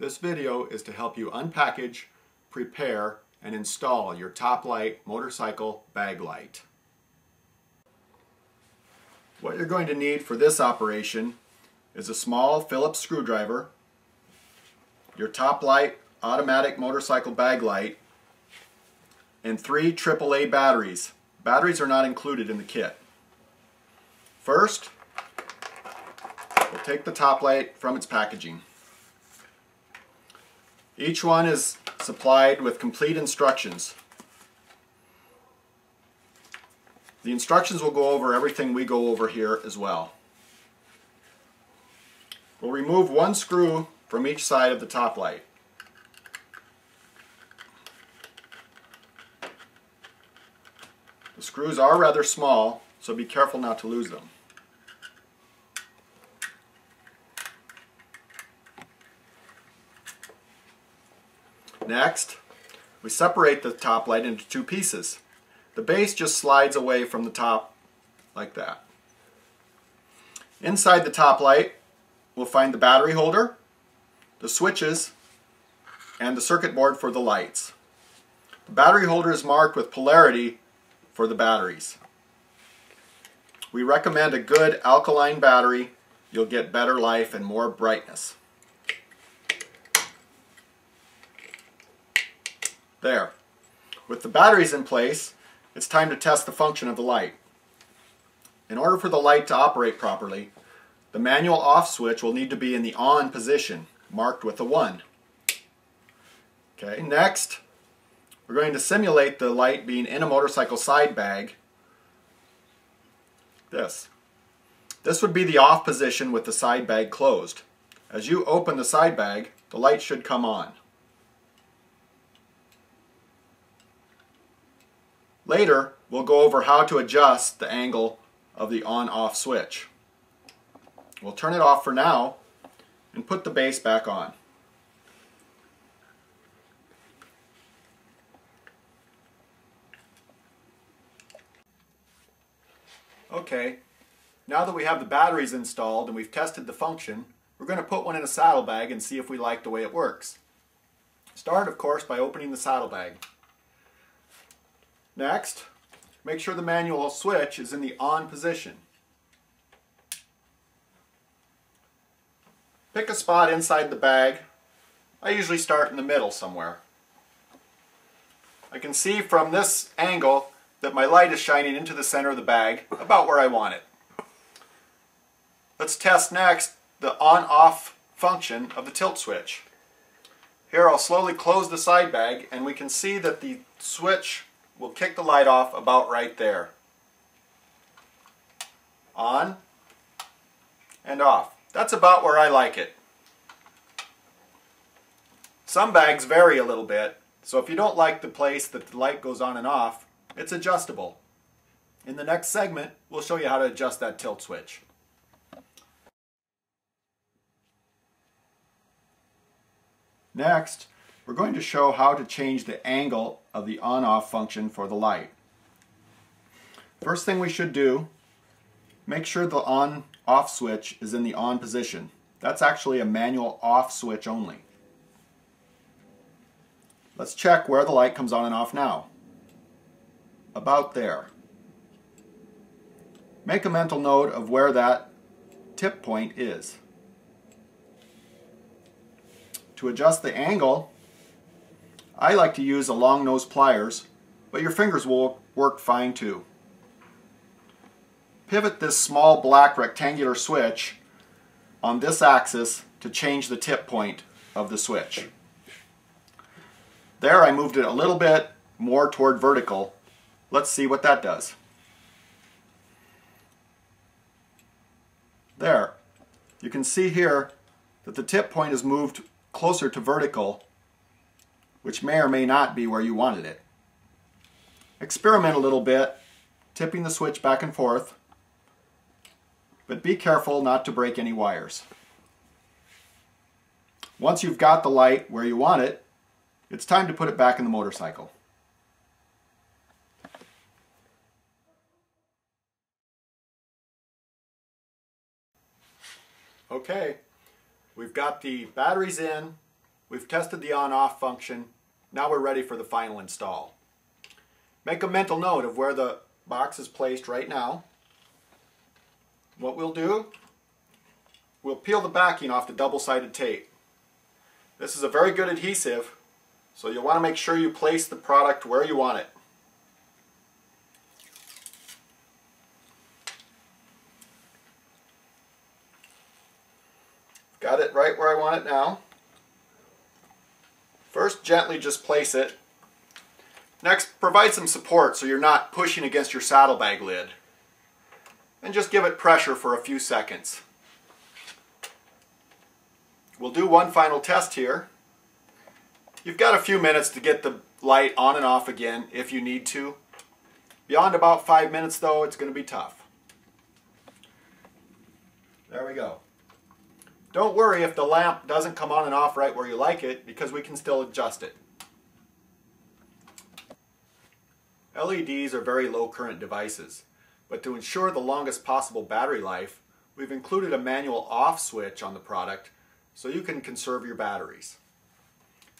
This video is to help you unpackage, prepare, and install your Top Lite motorcycle bag light. What you're going to need for this operation is a small Phillips screwdriver, your Top Lite automatic motorcycle bag light, and 3 AAA batteries. Batteries are not included in the kit. First, we'll take the Top Lite from its packaging. Each one is supplied with complete instructions. The instructions will go over everything we go over here as well. We'll remove one screw from each side of the Top Lite. The screws are rather small, so be careful not to lose them. Next, we separate the Top Lite into 2 pieces. The base just slides away from the top like that. Inside the Top Lite, we'll find the battery holder, the switches, and the circuit board for the lights. The battery holder is marked with polarity for the batteries. We recommend a good alkaline battery. You'll get better life and more brightness. There. With the batteries in place, it's time to test the function of the light. In order for the light to operate properly, the manual off switch will need to be in the on position, marked with a 1. Okay, next, we're going to simulate the light being in a motorcycle side bag. This would be the off position with the side bag closed. As you open the side bag, the light should come on. Later, we'll go over how to adjust the angle of the on-off switch. We'll turn it off for now and put the base back on. Okay, now that we have the batteries installed and we've tested the function, we're going to put one in a saddlebag and see if we like the way it works. Start, of course, by opening the saddlebag. Next, make sure the manual switch is in the on position. Pick a spot inside the bag. I usually start in the middle somewhere. I can see from this angle that my light is shining into the center of the bag, about where I want it. Let's test next the on-off function of the tilt switch. Here I'll slowly close the side bag and we can see that the switch will kick the light off about right there. On and off. That's about where I like it. Some bags vary a little bit, so if you don't like the place that the light goes on and off, it's adjustable. In the next segment, we'll show you how to adjust that tilt switch. Next, we're going to show how to change the angle of the on-off function for the light. First thing we should do, make sure the on-off switch is in the on position. That's actually a manual off switch only. Let's check where the light comes on and off now. About there. Make a mental note of where that tip point is. To adjust the angle, I like to use a long nose pliers, but your fingers will work fine too. Pivot this small black rectangular switch on this axis to change the tip point of the switch. There I moved it a little bit more toward vertical. Let's see what that does. There. You can see here that the tip point is moved closer to vertical, which may or may not be where you wanted it. Experiment a little bit, tipping the switch back and forth, but be careful not to break any wires. Once you've got the light where you want it, it's time to put it back in the motorcycle. Okay, we've got the batteries in We've tested the on-off function. Now we're ready for the final install. Make a mental note of where the box is placed right now. What we'll do, we'll peel the backing off the double-sided tape. This is a very good adhesive, so you'll want to make sure you place the product where you want it. Got it right where I want it now. First, gently just place it. Next, provide some support so you're not pushing against your saddlebag lid. And just give it pressure for a few seconds. We'll do one final test here. You've got a few minutes to get the light on and off again if you need to. Beyond about 5 minutes though, it's going to be tough. There we go. Don't worry if the lamp doesn't come on and off right where you like it, because we can still adjust it. LEDs are very low current devices, but to ensure the longest possible battery life, we've included a manual off switch on the product so you can conserve your batteries.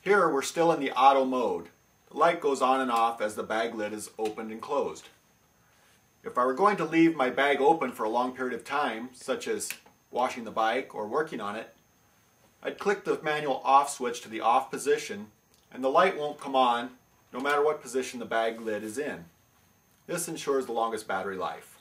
Here we're still in the auto mode. The light goes on and off as the bag lid is opened and closed. If I were going to leave my bag open for a long period of time, such as washing the bike or working on it, I'd click the manual off switch to the off position and the light won't come on no matter what position the bag lid is in. This ensures the longest battery life.